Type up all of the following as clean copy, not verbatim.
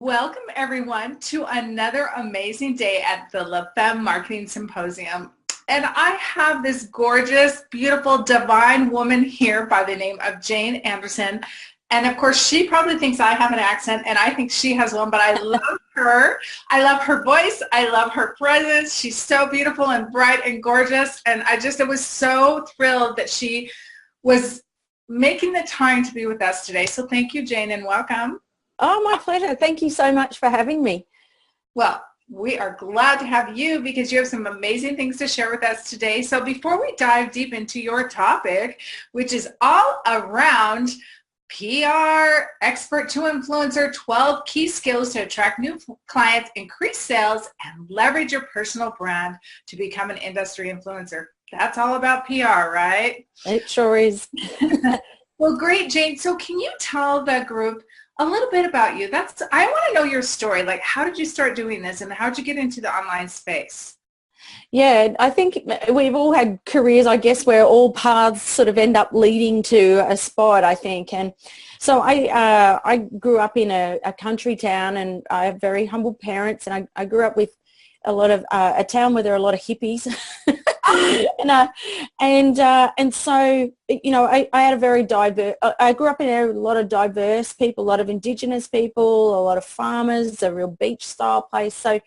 Welcome everyone to another amazing day at the LFMS Marketing Symposium. And I have this gorgeous, beautiful, divine woman here by the name of Jane Anderson. And of course, she probably thinks I have an accent, and I think she has one, but I love her. I love her voice. I love her presence. She's so beautiful and bright and gorgeous. And I was so thrilled that she was making the time to be with us today. So thank you, Jane, and welcome. Oh, my pleasure. Thank you so much for having me. Well, we are glad to have you because you have some amazing things to share with us today. So before we dive deep into your topic, which is all around PR, expert to influencer, 12 key skills to attract new clients, increase sales, and leverage your personal brand to become an industry influencer. That's all about PR, right? It sure is. Well, great, Jane. So can you tell the group a little bit about you? I want to know your story. Like, how did you start doing this and how did you get into the online space? Yeah, I think we've all had careers, I guess, where all paths sort of end up leading to a spot, I think. And so I grew up in a country town, and I have very humble parents, and I grew up with a town where there are a lot of hippies. and so, you know, I had a very diverse, I grew up in a lot of diverse people, a lot of Indigenous people, a lot of farmers, a real beach style place. So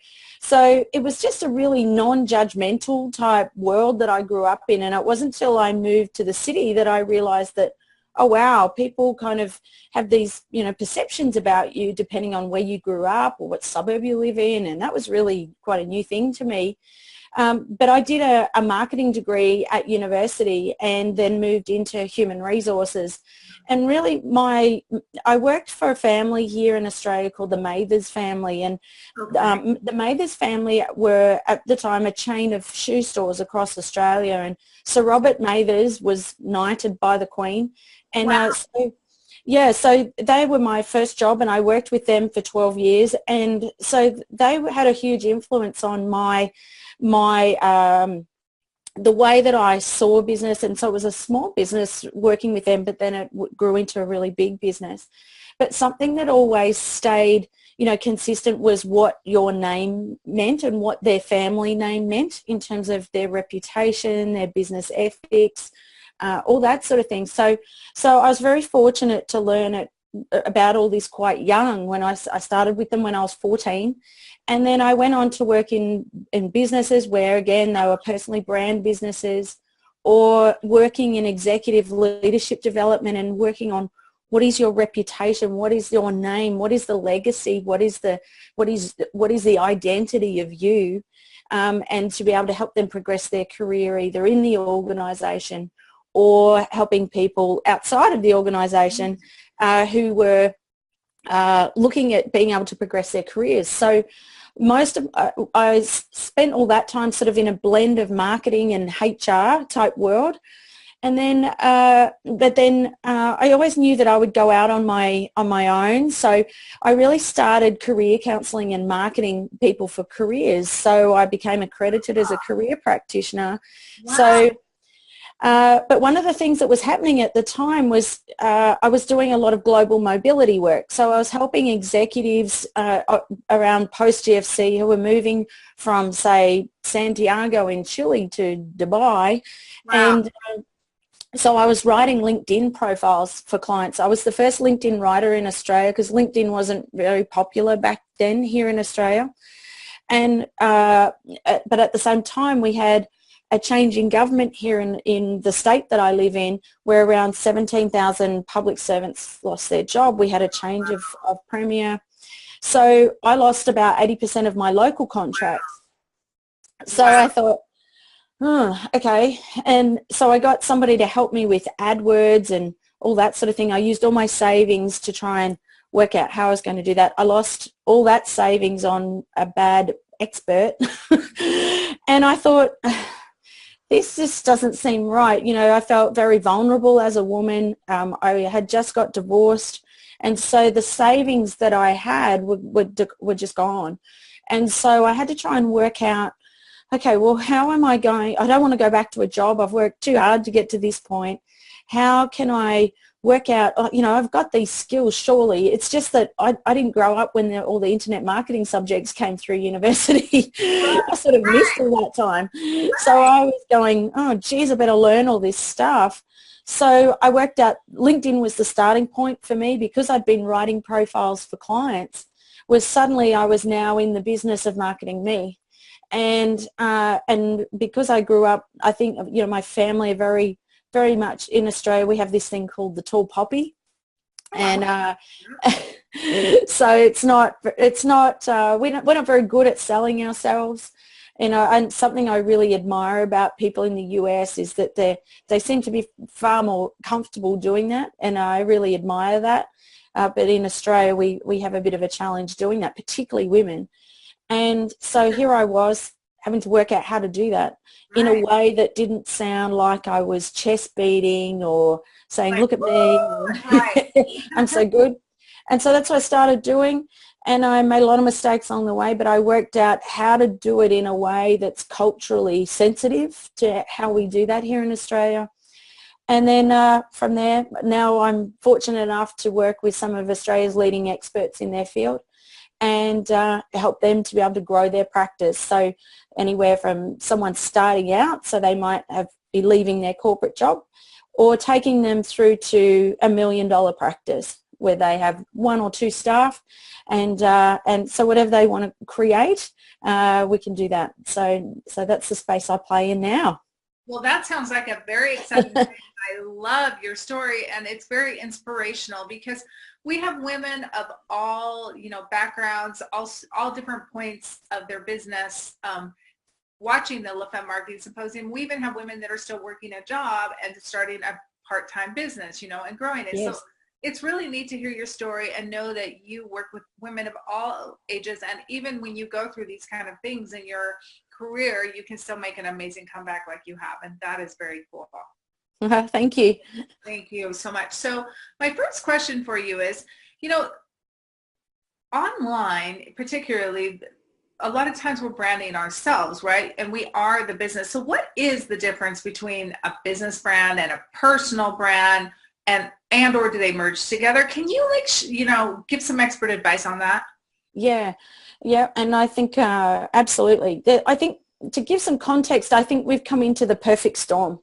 it was just a really non-judgmental type world that I grew up in. And it wasn't until I moved to the city that I realized that, oh, wow, people kind of have these, you know, perceptions about you depending on where you grew up or what suburb you live in. And that was really quite a new thing to me. But I did a marketing degree at university and then moved into human resources. And really I worked for a family here in Australia called the Mathers family. And the Mathers family were at the time a chain of shoe stores across Australia. And Sir Robert Mathers was knighted by the Queen. And wow. So they were my first job, and I worked with them for 12 years. And so they had a huge influence on the way that I saw business. And so it was a small business working with them, but then it grew into a really big business. But something that always stayed, you know, consistent was what your name meant and what their family name meant in terms of their reputation, their business ethics, all that sort of thing. So I was very fortunate to learn about all this quite young. When I started with them when I was 14. And then I went on to work in businesses where, again, they were personally brand businesses, or working in executive leadership development and working on what is your reputation, what is your name, what is the legacy, what is the identity of you, and to be able to help them progress their career either in the organisation or helping people outside of the organisation who were looking at being able to progress their careers. So I spent all that time sort of in a blend of marketing and HR type world. And then, I always knew that I would go out on my own. So I really started career counselling and marketing people for careers. So I became accredited as a career practitioner. Wow. But one of the things that was happening at the time was I was doing a lot of global mobility work. So I was helping executives around post-GFC who were moving from, say, Santiago in Chile to Dubai. Wow. And so I was writing LinkedIn profiles for clients. I was the first LinkedIn writer in Australia because LinkedIn wasn't very popular back then here in Australia. And but at the same time, we had a change in government here in the state that I live in, where around 17,000 public servants lost their job. We had a change of premier. So I lost about 80% of my local contracts. So I thought, okay. And so I got somebody to help me with AdWords and all that sort of thing. I used all my savings to try and work out how I was going to do that. I lost all that savings on a bad expert. And I thought, this just doesn't seem right. You know, I felt very vulnerable as a woman. I had just got divorced. And so the savings that I had were just gone. And so I had to try and work out, okay, well, how am I going? I don't want to go back to a job. I've worked too hard to get to this point. How can I work out, oh, you know, I've got these skills, surely. It's just that I didn't grow up when all the internet marketing subjects came through university. I sort of missed all that time. So I was going, oh, geez, I better learn all this stuff. So I worked out LinkedIn was the starting point for me, because I'd been writing profiles for clients, was suddenly I was now in the business of marketing me. And because I grew up, I think, you know, my family are very much in Australia. We have this thing called the tall poppy. And so we're not very good at selling ourselves. You know, and something I really admire about people in the US is that they seem to be far more comfortable doing that, and I really admire that. But in Australia, we have a bit of a challenge doing that, particularly women. And so here I was having to work out how to do that in a way that didn't sound like I was chest beating or saying, look at me, I'm so good. And so that's what I started doing. And I made a lot of mistakes along the way, but I worked out how to do it in a way that's culturally sensitive to how we do that here in Australia. And then from there, now I'm fortunate enough to work with some of Australia's leading experts in their field and help them to be able to grow their practice. So anywhere from someone starting out, so they might be leaving their corporate job, or taking them through to $1 million practice where they have 1 or 2 staff, and so whatever they want to create, we can do that. So that's the space I play in now. Well, that sounds like a very exciting thing. I love your story, and it's very inspirational, because we have women of all, you know, backgrounds, all different points of their business, watching the LFM Marketing Symposium. We even have women that are still working a job and starting a part-time business, you know, and growing it. Yes. So it's really neat to hear your story and know that you work with women of all ages, and even when you go through these kind of things in your career, you can still make an amazing comeback like you have, and that is very cool. Thank you. Thank you so much. So my first question for you is, you know, online particularly, a lot of times we're branding ourselves, right? And we are the business. So what is the difference between a business brand and a personal brand, and or do they merge together? Can you, like, you know, give some expert advice on that? Yeah. And I think absolutely. I think to give some context, I think we've come into the perfect storm.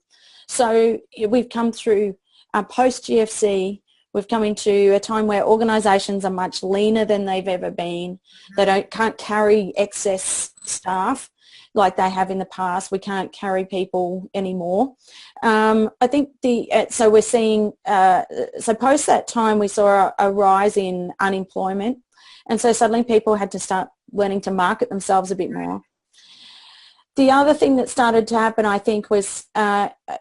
So we've come through post-GFC. We've come into a time where organisations are much leaner than they've ever been. They can't carry excess staff like they have in the past. We can't carry people anymore. I think so we're seeing, so post that time we saw a rise in unemployment. And so suddenly people had to start learning to market themselves a bit more. The other thing that started to happen, I think, was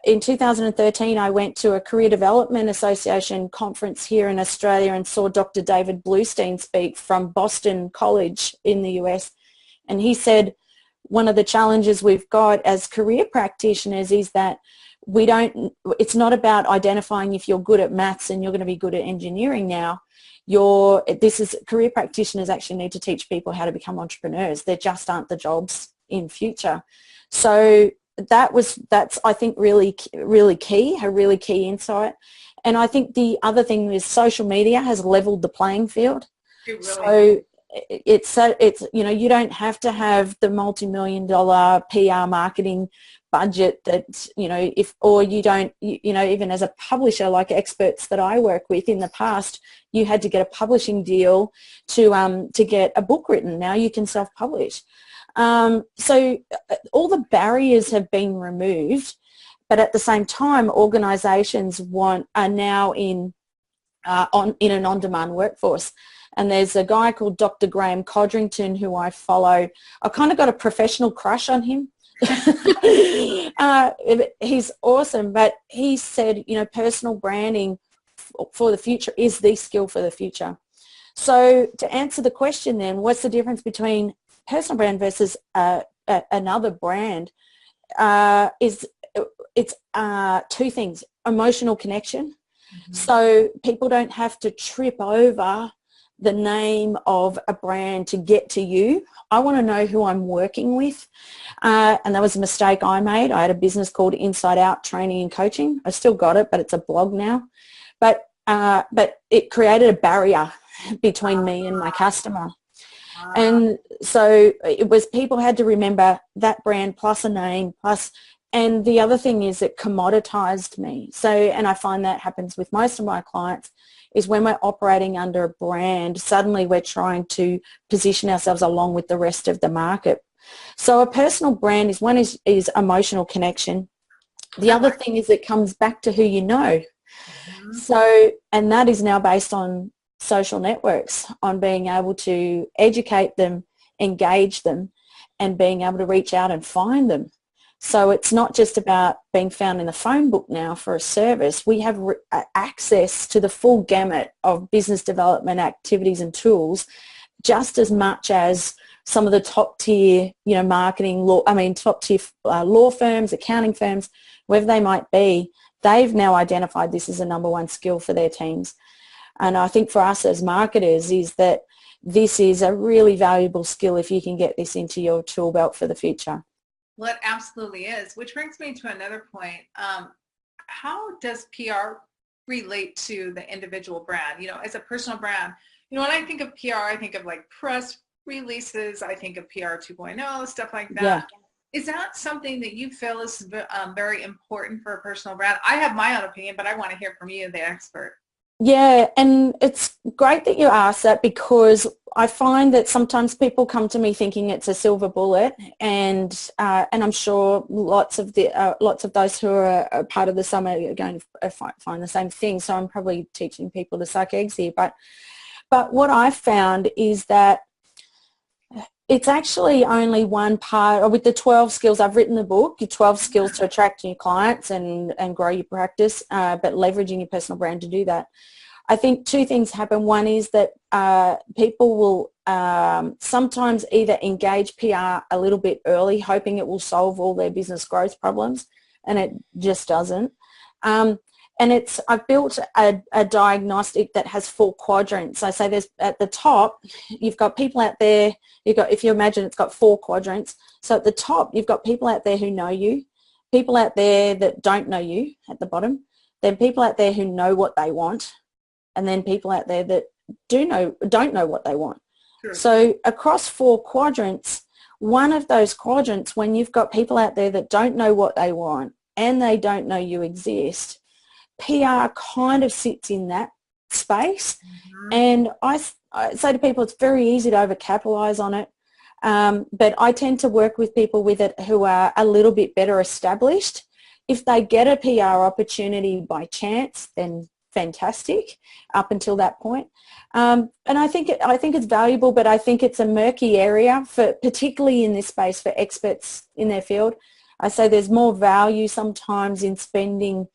in 2013, I went to a Career Development Association conference here in Australia and saw Dr. David Bluestein speak from Boston College in the US. And he said, one of the challenges we've got as career practitioners is that it's not about identifying if you're good at maths and you're going to be good at engineering now. Career practitioners actually need to teach people how to become entrepreneurs. There just aren't the jobs in future. So that's I think really key, a really key insight. And I think the other thing is social media has leveled the playing field. So it's you know, you don't have to have the multi-million-dollar PR marketing budget that, you know, you know, even as a publisher, like experts that I work with in the past, you had to get a publishing deal to get a book written. Now you can self-publish. So all the barriers have been removed, but at the same time, organisations are now in an on-demand workforce. And there's a guy called Dr. Graham Codrington who I follow. I kind of got a professional crush on him. He's awesome, but he said, you know, personal branding for the future is the skill for the future. So to answer the question then, what's the difference between personal brand versus another brand? It's 2 things: emotional connection. Mm-hmm. So people don't have to trip over the name of a brand to get to you. I want to know who I'm working with. And that was a mistake I made. I had a business called Inside Out Training and Coaching. I still got it, but it's a blog now. But but it created a barrier between me and my customer. And so it was, people had to remember that brand plus a name plus, and the other thing is it commoditized me. So, and I find that happens with most of my clients, is when we're operating under a brand, suddenly we're trying to position ourselves along with the rest of the market. So a personal brand is one is emotional connection. The other thing is it comes back to who you know. So, and that is now based on social networks, on being able to educate them, engage them, and being able to reach out and find them. So it's not just about being found in the phone book now for a service. We have access to the full gamut of business development activities and tools, just as much as some of the top tier, marketing law, top tier law firms, accounting firms, wherever they might be. They've now identified this as a number one skill for their teams. And I think for us as marketers is that this is a really valuable skill if you can get this into your tool belt for the future. Well, it absolutely is, which brings me to another point. How does PR relate to the individual brand? As a personal brand, when I think of PR, I think of like press releases, I think of PR 2.0, stuff like that. Yeah. Is that something that you feel is very important for a personal brand? I have my own opinion, but I want to hear from you, the expert. Yeah, and it's great that you asked that, because I find that sometimes people come to me thinking it's a silver bullet, and I'm sure lots of those who are a part of the summit are going to find the same thing. So I'm probably teaching people to suck eggs here, but what I've found is that it's actually only one part. Or with the 12 skills, I've written the book, your 12 skills to attract new clients and grow your practice, but leveraging your personal brand to do that. I think two things happen. One is that people will sometimes either engage PR a little bit early, hoping it will solve all their business growth problems, and it just doesn't. And I've built a diagnostic that has 4 quadrants. I say there's at the top, you've got people out there, if you imagine it's got 4 quadrants. So at the top, you've got people out there who know you, people out there that don't know you at the bottom, then people out there who know what they want, and then people out there that don't know what they want. Sure. So across 4 quadrants, one of those quadrants, when you've got people out there that don't know what they want and they don't know you exist, PR kind of sits in that space. Mm-hmm. And I say to people, it's very easy to overcapitalize on it. But I tend to work with people with it who are a little bit better established. If they get a PR opportunity by chance, then fantastic up until that point. And I think it's valuable, but I think it's a murky area, particularly in this space for experts in their field. I say there's more value sometimes in spending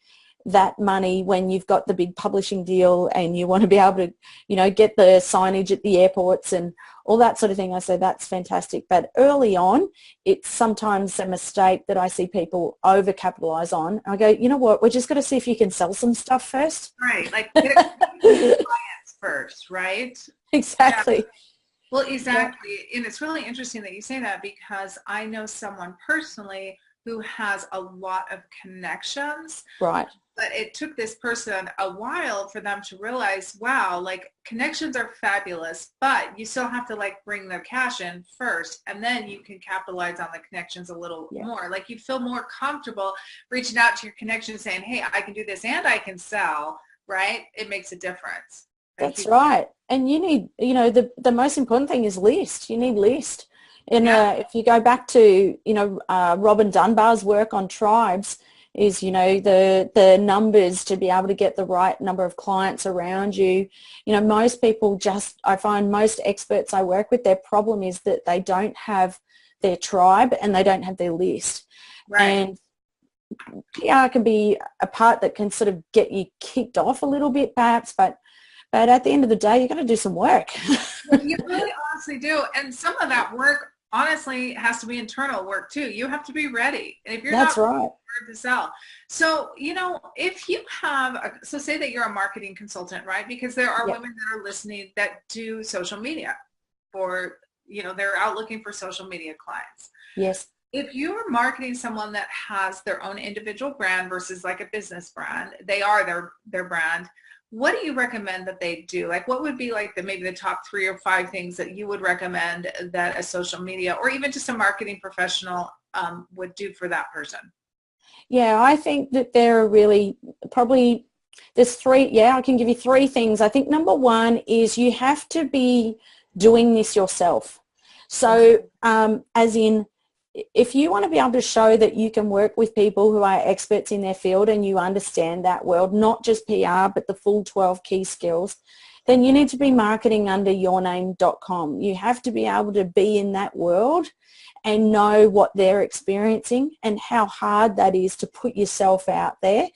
that money when you've got the big publishing deal and you want to be able to, get the signage at the airports and all that sort of thing. I say that's fantastic. But early on, it's sometimes a mistake that I see people overcapitalize on. I go, you know what, we're just going to see if you can sell some stuff first. Right, like clients first, right? Exactly. Yeah. Well, exactly. Yeah. And it's really interesting that you say that, because I know someone personally who has a lot of connections. Right. But it took this person a while for them to realize, wow, like connections are fabulous, but you still have to like bring the cash in first, and then you can capitalize on the connections a little more. Like you feel more comfortable reaching out to your connections saying, hey, I can do this and I can sell, right? It makes a difference. That's right. And you need, the most important thing is list. You need list. And if you go back to, Robin Dunbar's work on tribes, is, the numbers to be able to get the right number of clients around you. Most people I find most experts I work with, their problem is that they don't have their tribe and they don't have their list. Right. And PR can be a part that can sort of get you kicked off a little bit perhaps, but at the end of the day, you've got to do some work. You really honestly do. And some of that work honestly has to be internal work too. You have to be ready. And if you're That's not right. To sell. So, if you have, so say that you're a marketing consultant, right? Because there are women that are listening that do social media, or, they're out looking for social media clients. Yes. If you're marketing someone that has their own individual brand versus like a business brand, they are their brand. what do you recommend that they do? Like, what would be like maybe the top 3 or 5 things that you would recommend that a social media or even just a marketing professional would do for that person? Yeah, I think that there are really probably, there's three, yeah, I can give you three things. I think number one is you have to be doing this yourself. So as in, if you want to be able to show that you can work with people who are experts in their field and you understand that world, not just PR, but the full 12 key skills, then you need to be marketing under yourname.com. You have to be able to be in that world and know what they're experiencing and how hard that is to put yourself out there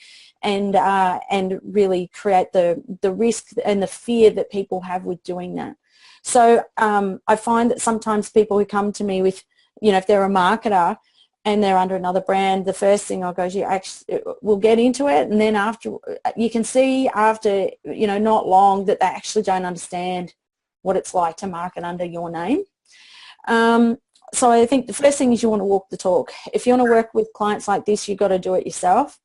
and really create the risk and the fear that people have with doing that. So I find that sometimes people who come to me with, if they're a marketer and they're under another brand, the first thing I'll go to, we'll get into it, and then after, you can see after, not long that they actually don't understand what it's like to market under your name. So I think the first thing is you want to walk the talk. If you want to work with clients like this, you've got to do it yourself.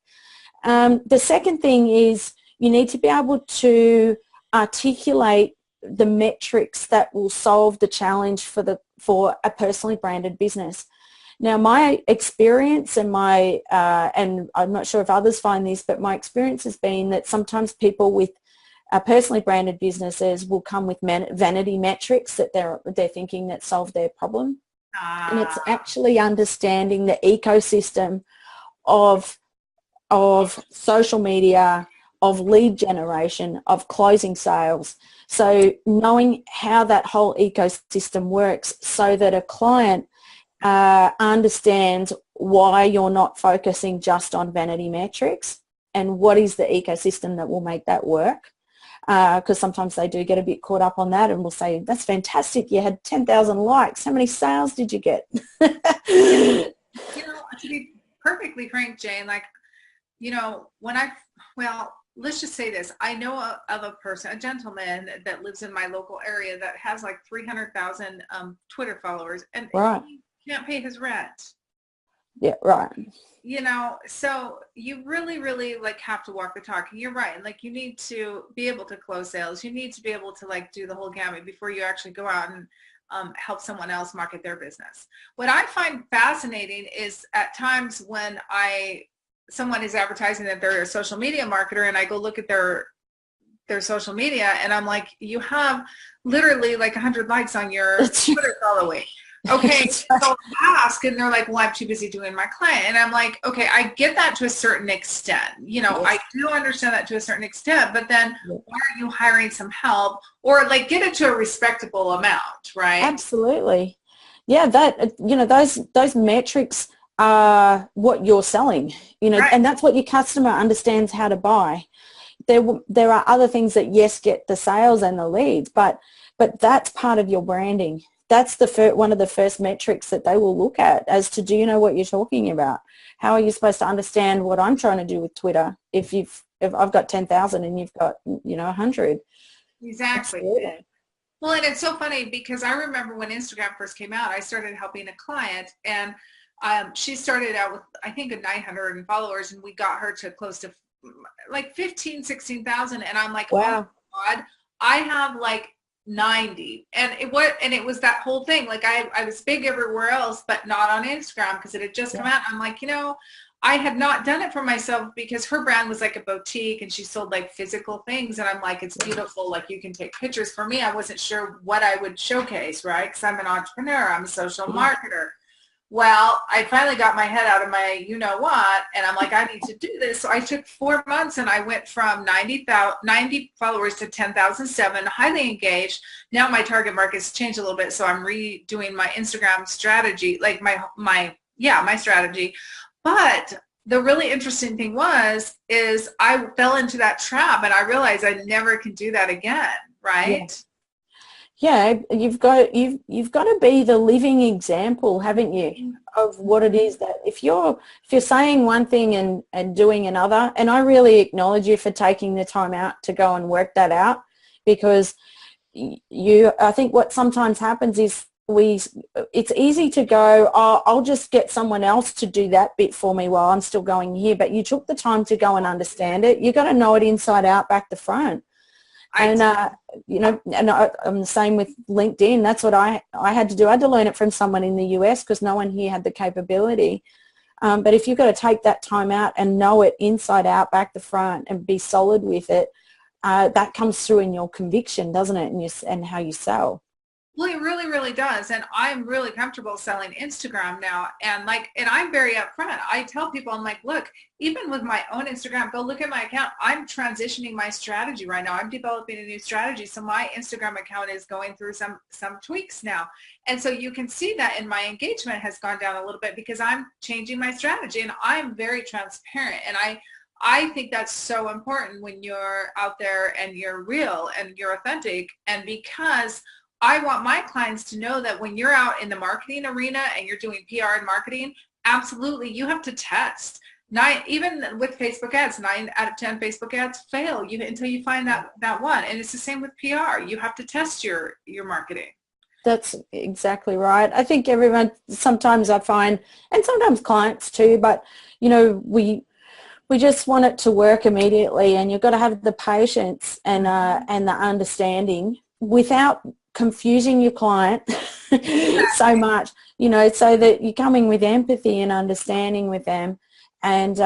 The second thing is you need to be able to articulate the metrics that will solve the challenge for a personally branded business. Now, my experience and and I'm not sure if others find this, but my experience has been that sometimes people with personally branded businesses will come with vanity metrics that they're thinking that solve their problem. And it's actually understanding the ecosystem of social media, of lead generation, of closing sales. So knowing how that whole ecosystem works so that a client understands why you're not focusing just on vanity metrics and what is the ecosystem that will make that work. Because sometimes they do get a bit caught up on that and will say, that's fantastic, you had 10,000 likes, how many sales did you get? To be perfectly frank, Jane, let's just say this. I know of a gentleman that lives in my local area that has like 300,000 Twitter followers, and right. he can't pay his rent. Yeah, right. So you really, really have to walk the talk. And you're right. And you need to be able to close sales. You need to be able to do the whole gamut before you actually go out and help someone else market their business. What I find fascinating is at times when someone is advertising that they're a social media marketer and I go look at their social media and I'm like, you have literally 100 likes on your Twitter following. Okay, so I ask and they're like, well, I'm too busy doing my client. And I'm like, okay, I get that to a certain extent. Yes. I do understand that to a certain extent, but then why are you hiring some help or get it to a respectable amount, right? Absolutely. Yeah, those metrics are what you're selling, right. And that's what your customer understands how to buy. There are other things that, yes, get the sales and the leads, but that's part of your branding. That's one of the first metrics that they will look at as to, do you know what you're talking about? How are you supposed to understand what I'm trying to do with Twitter if I've got 10,000 and you've got 100? Exactly. Absolutely. Well, and it's so funny because I remember when Instagram first came out, I started helping a client and she started out with, I think, 900 followers, and we got her to close to 16,000. And I'm like, wow. Oh my God, I have 90. And it was that whole thing. I was big everywhere else, but not on Instagram because it had just come out. I'm like, I had not done it for myself because her brand was like a boutique and she sold physical things. And I'm like, it's beautiful. You can take pictures. For me, I wasn't sure what I would showcase, right? Because I'm an entrepreneur. I'm a social marketer. Well, I finally got my head out of my you-know-what, and I'm like, I need to do this. So I took 4 months, and I went from 90 followers to 10,007, highly engaged. Now my target market's changed a little bit, so I'm redoing my Instagram strategy, my strategy. But the really interesting thing is I fell into that trap, and I realized I never can do that again, right? Yeah. Yeah, you've got to be the living example, haven't you, of what it is that if you're saying one thing and doing another, and I really acknowledge you for taking the time out to go and work that out, because I think what sometimes happens is it's easy to go, oh, I'll just get someone else to do that bit for me while I'm still going here. But you took the time to go and understand it. You got to know it inside out, back to front. And, I'm the same with LinkedIn. That's what I had to do. I had to learn it from someone in the US because no one here had the capability. But if you've got to take that time out and know it inside out, back to front, and be solid with it, that comes through in your conviction, doesn't it, and how you sell. Well, it really, really does. And I'm really comfortable selling Instagram now. And I'm very upfront. I tell people, I'm like, look, even with my own Instagram, go look at my account. I'm transitioning my strategy right now. I'm developing a new strategy. So my Instagram account is going through some tweaks now. And so you can see that in my engagement has gone down a little bit because I'm changing my strategy, and I'm very transparent. And I think that's so important when you're out there and you're real and you're authentic. And because I want my clients to know that when you're out in the marketing arena and you're doing PR and marketing, absolutely, you have to test. Even with Facebook ads, 9 out of 10 Facebook ads fail until you find that one. And it's the same with PR. You have to test your marketing. That's exactly right. I think everyone, sometimes I find, and sometimes clients too, but, we just want it to work immediately, and you've got to have the patience and the understanding without confusing your client so much, so that you're coming with empathy and understanding with them, and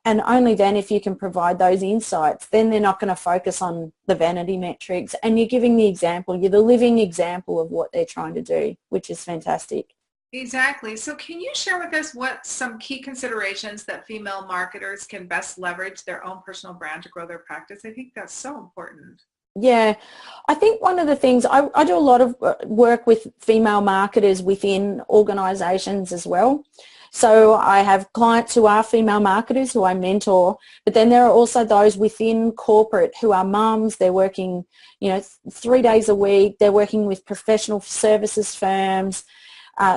only then, if you can provide those insights, then they're not going to focus on the vanity metrics, and you're giving the example. You're the living example of what they're trying to do, which is fantastic. Exactly. So can you share with us what some key considerations that female marketers can best leverage their own personal brand to grow their practice? I think that's so important. Yeah, I think one of the things, I do a lot of work with female marketers within organisations as well. So I have clients who are female marketers who I mentor, but then there are also those within corporate who are mums. They're working, 3 days a week. They're working with professional services firms,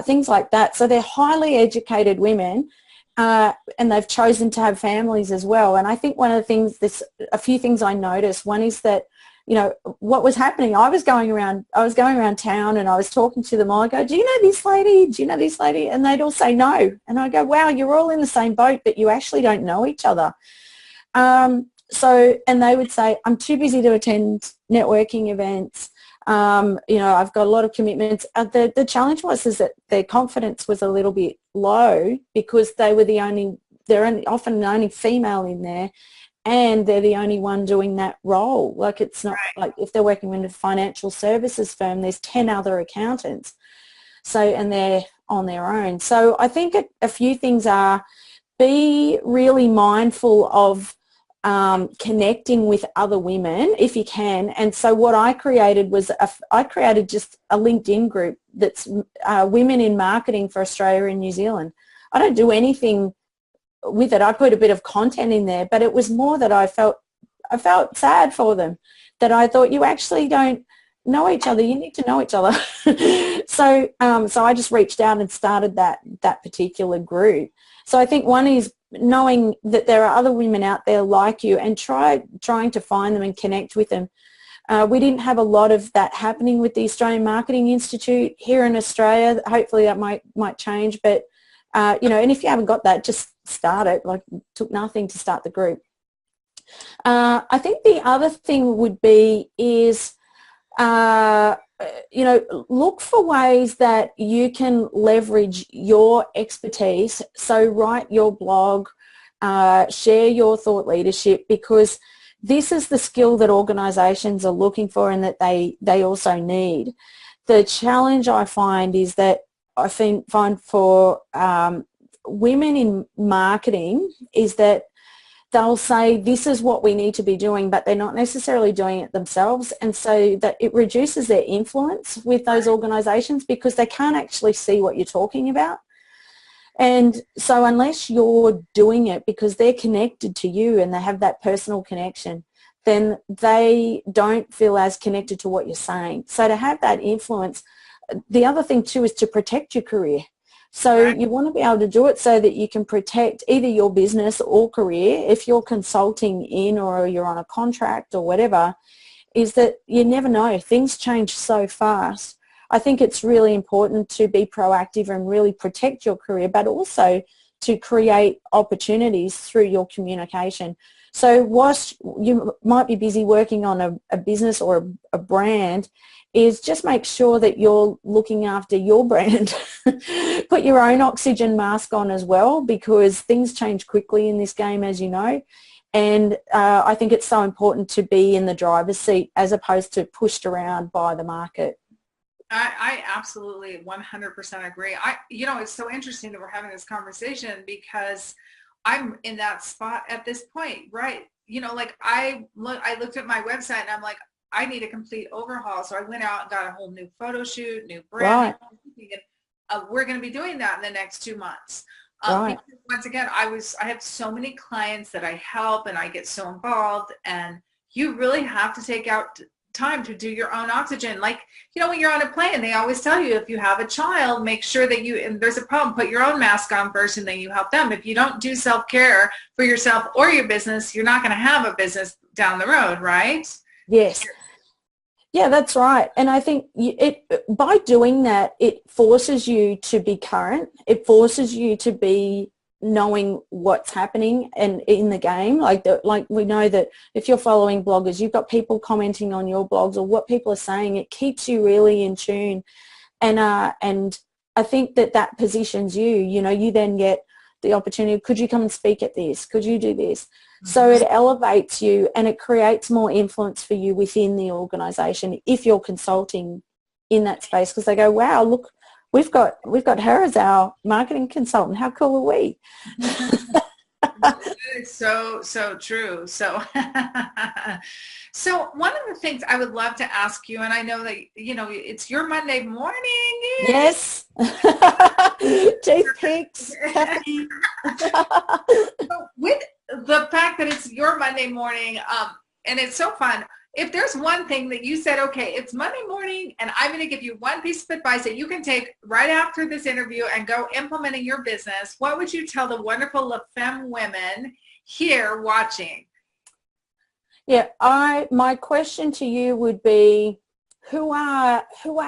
things like that. So they're highly educated women, and they've chosen to have families as well. And I think one of the things, a few things I noticed. One is that, what was happening, I was going around town and I was talking to them all. I go, do you know this lady? Do you know this lady? And they'd all say no. And I go, wow, you're all in the same boat, but you actually don't know each other. And they would say, I'm too busy to attend networking events. I've got a lot of commitments. The challenge is that their confidence was a little bit low because they're often the only female in there, and they're the only one doing that role. Like, it's not like if they're working in a financial services firm, there's 10 other accountants. So, and they're on their own. So I think a few things are, be really mindful of connecting with other women if you can. And so what I created was I created just a LinkedIn group that's Women in Marketing for Australia and New Zealand. I don't do anything with it. I put a bit of content in there, but it was more that I felt sad for them, that I thought, you actually don't know each other. You need to know each other. So I just reached out and started that particular group. So I think one is knowing that there are other women out there like you, and trying to find them and connect with them. We didn't have a lot of that happening with the Australian Marketing Institute here in Australia. Hopefully that might change, but and if you haven't got that, just start it. Like, it took nothing to start the group. I think the other thing would be is, look for ways that you can leverage your expertise. So write your blog, share your thought leadership, because this is the skill that organisations are looking for and that they also need. The challenge I find is that I find for women in marketing is that they'll say, this is what we need to be doing, but they're not necessarily doing it themselves. And so that it reduces their influence with those organisations because they can't actually see what you're talking about. And so unless you're doing it because they're connected to you and they have that personal connection, then they don't feel as connected to what you're saying. So to have that influence, the other thing too is to protect your career. So you want to be able to do it so that you can protect either your business or career. If you're consulting in or you're on a contract or whatever, is that you never know. Things change so fast. I think it's really important to be proactive and really protect your career, but also to create opportunities through your communication. So whilst you might be busy working on a business or a brand, is just make sure that you're looking after your brand. Put your own oxygen mask on as well, because things change quickly in this game, as you know. And I think it's so important to be in the driver's seat as opposed to pushed around by the market. I absolutely 100% agree. It's so interesting that we're having this conversation because I'm in that spot at this point, right? Like I looked at my website and I'm like, I need a complete overhaul. So I went out and got a whole new photo shoot, new brand. Right. We're going to be doing that in the next 2 months. Right. Because once again, I have so many clients that I help and I get so involved, and you really have to take out time to do your own oxygen. Like, when you're on a plane, they always tell you if you have a child, make sure that and there's a problem, put your own mask on first and then you help them. If you don't do self-care for yourself or your business, you're not going to have a business down the road, right? Yes. Yeah, that's right. And I think by doing that, it forces you to be current. It forces you to be knowing what's happening and in the game. Like we know that if you're following bloggers, you've got people commenting on your blogs or what people are saying. It keeps you really in tune. And I think that positions you. You then get the opportunity. Could you come and speak at this? Could you do this? So it elevates you and it creates more influence for you within the organisation if you're consulting in that space, because they go, wow, look, we've got her as our marketing consultant. How cool are we? So true. So one of the things I would love to ask you, and I know that it's your Monday morning. Yes. Teeth picks. With the fact that it's your Monday morning, and it's so fun. If there's one thing that you said, okay, it's Monday morning and I'm going to give you one piece of advice that you can take right after this interview and go implement in your business, what would you tell the wonderful LaFemme women here watching? Yeah, my question to you would be, who are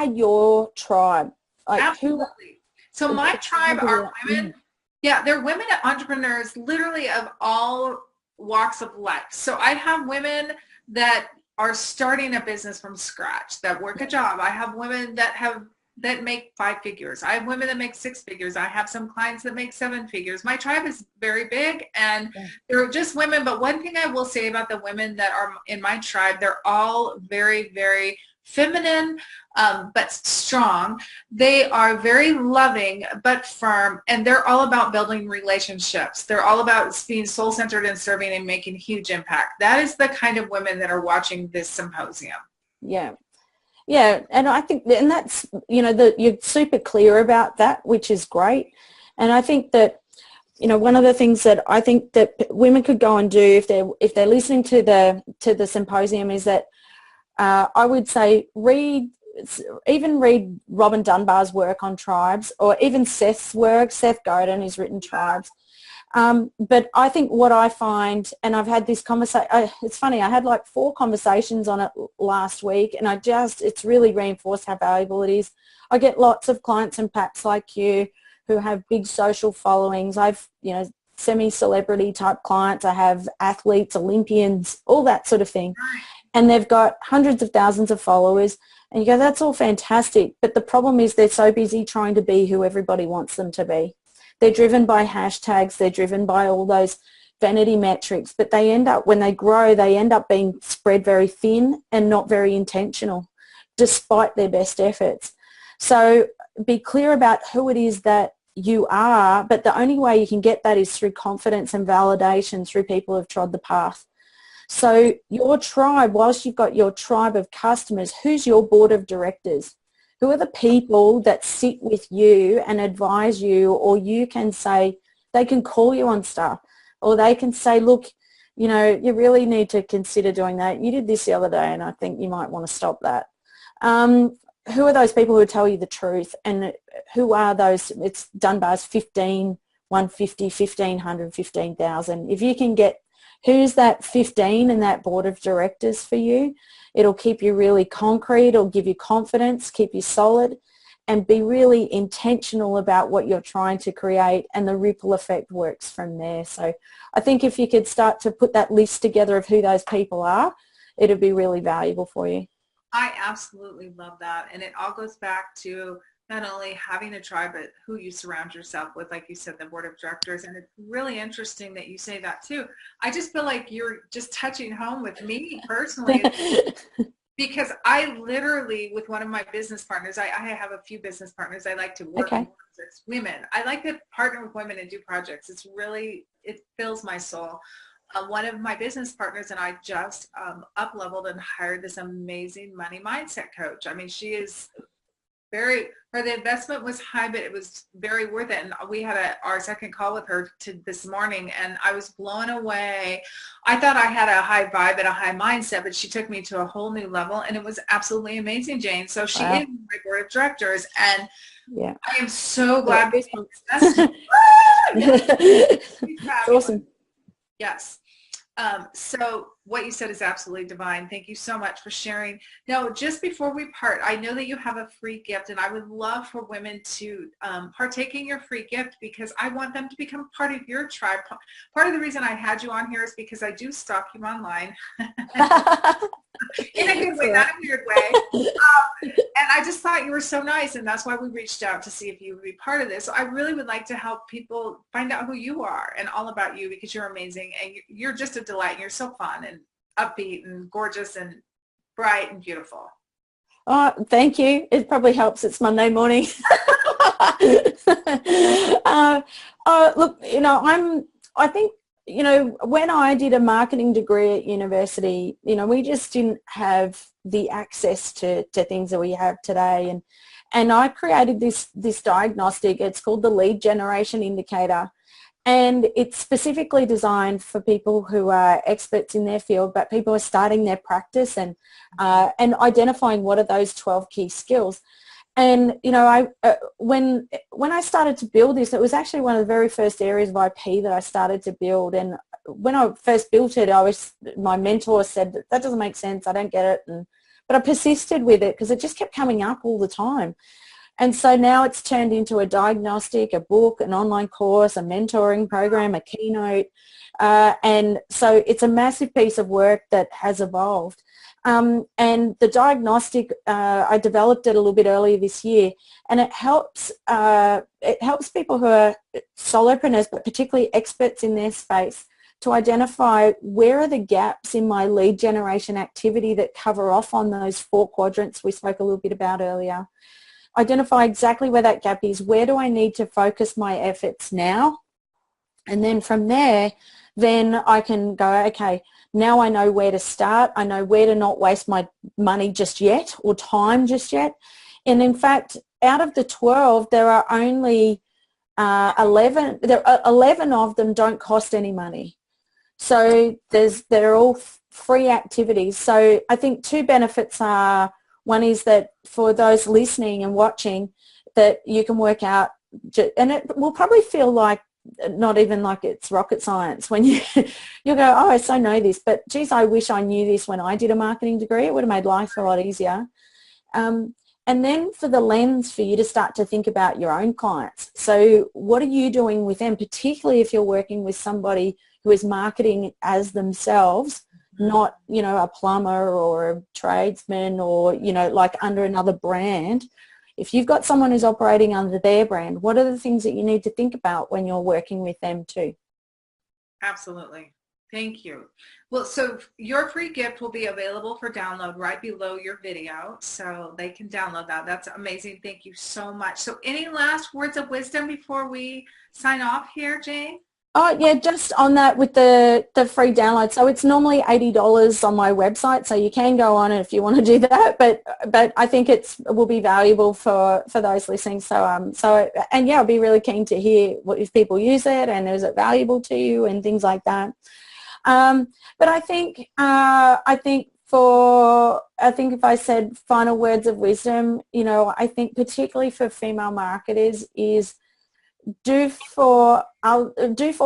your tribe? Like, absolutely. So my tribe are women. Yeah, they're women entrepreneurs, literally of all walks of life. So I have women that are starting a business from scratch, that work a job. I have women that make 5 figures. I have women that make 6 figures. I have some clients that make 7 figures. My tribe is very big, and they're just women. But one thing I will say about the women that are in my tribe, they're all very, very feminine, but strong. They are very loving, but firm, and they're all about building relationships. They're all about being soul-centered and serving and making huge impact. That is the kind of women that are watching this symposium. Yeah. Yeah, and I think, and that's, you're super clear about that, which is great. And I think that, one of the things that I think that women could go and do if they're listening to the symposium is that I would say read Robin Dunbar's work on tribes, or even Seth's work. Seth Godin has written Tribes. But I think what I find, and I've had this conversation, it's funny, I had like 4 conversations on it last week, and it's really reinforced how valuable it is. I get lots of clients and packs like you who have big social followings. I've, semi-celebrity type clients. I have athletes, Olympians, all that sort of thing. And they've got hundreds of thousands of followers. And you go, that's all fantastic. But the problem is they're so busy trying to be who everybody wants them to be. They're driven by hashtags. They're driven by all those vanity metrics. But they end up, when they grow, they end up being spread very thin and not very intentional, despite their best efforts. So be clear about who it is that you are. But the only way you can get that is through confidence and validation, through people who have trod the path. So your tribe, whilst you've got your tribe of customers, who's your board of directors? Who are the people that sit with you and advise you, or you can say, they can call you on stuff, or they can say, look, you really need to consider doing that. You did this the other day and I think you might want to stop that. Who are those people who tell you the truth, and who are those? It's Dunbar's 15, 150, 1,500, 15,000. If you can get who's that 15 in that board of directors for you. It'll keep you really concrete, it'll give you confidence, keep you solid, and be really intentional about what you're trying to create, and the ripple effect works from there. So I think if you could start to put that list together of who those people are, it'd be really valuable for you. I absolutely love that. And it all goes back to not only having a tribe, but who you surround yourself with, like you said, the board of directors. And it's really interesting that you say that too. I just feel like you're just touching home with me personally. Because I literally, with one of my business partners, I have a few business partners I like to work with. It's women. I like to partner with women and do projects. It's really, it fills my soul. One of my business partners and I just up-leveled and hired this amazing money mindset coach. I mean, she is very, the investment was high, but it was very worth it. And we had our second call with her this morning, and I was blown away. I thought I had a high vibe and a high mindset, but she took me to a whole new level, and it was absolutely amazing, Jane. So she is my board of directors, and I am so glad. It's awesome. Yes. So what you said is absolutely divine. Thank you so much for sharing. Now, just before we part, I know that you have a free gift, and I would love for women to partake in your free gift, because I want them to become part of your tribe. Part of the reason I had you on here is because I do stalk you online. In a good way, not a weird way. And I just thought you were so nice, and that's why we reached out to see if you would be part of this. So I really would like to help people find out who you are and all about you, because you're amazing, and you're just a delight, and you're so fun and upbeat and gorgeous and bright and beautiful. Oh, thank you. It probably helps. It's Monday morning. Look, I think, when I did a marketing degree at university, we just didn't have the access to things that we have today. And I created this diagnostic. It's called the lead generation indicator. And it's specifically designed for people who are experts in their field, but people are starting their practice and identifying what are those 12 key skills. And, when I started to build this, it was actually one of the very first areas of IP that I started to build. And when I first built it, my mentor said, that doesn't make sense, I don't get it. But I persisted with it because it just kept coming up all the time. And so now it's turned into a diagnostic, a book, an online course, a mentoring program, a keynote. And so it's a massive piece of work that has evolved. And the diagnostic, I developed it a little bit earlier this year, and it helps people who are solopreneurs, but particularly experts in their space, to identify where are the gaps in my lead generation activity that cover off on those 4 quadrants we spoke a little bit about earlier. Identify exactly where that gap is. Where do I need to focus my efforts now? And then from there, then I can go, okay, now I know where to start. I know where to not waste my money just yet or time just yet. And in fact, out of the 12, there are only 11. 11 of them don't cost any money. So they're all free activities. So I think 2 benefits are, one is that for those listening and watching, that you can work out, and it will probably feel like not even like it's rocket science when you go, oh, I so know this, but geez, I wish I knew this when I did a marketing degree. It would have made life a lot easier. And then for the lens for you to start to think about your own clients. So what are you doing with them, particularly if you're working with somebody who is marketing as themselves, not, a plumber or a tradesman or, like under another brand. If you've got someone who's operating under their brand, what are the things that you need to think about when you're working with them too? Absolutely. Thank you. Well, so your free gift will be available for download right below your video, so they can download that. That's amazing. Thank you so much. So any last words of wisdom before we sign off here, Jane? Oh, yeah, just on that with the free download. So it's normally $80 on my website, so you can go on it if you want to do that. But I think it will be valuable for those listening. So and yeah, I'll be really keen to hear if people use it and is it valuable to you and things like that. But I think if I said final words of wisdom, I think particularly for female marketers is do for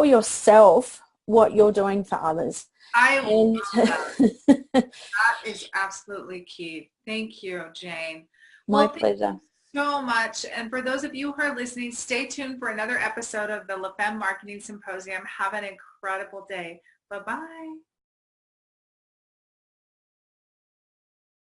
yourself what you're doing for others. I love And that. That is absolutely key. Thank you, Jane. my Well, thank pleasure. you so much. And for those of you who are listening, stay tuned for another episode of the LaFemme Marketing Symposium. Have an incredible day. Bye-bye.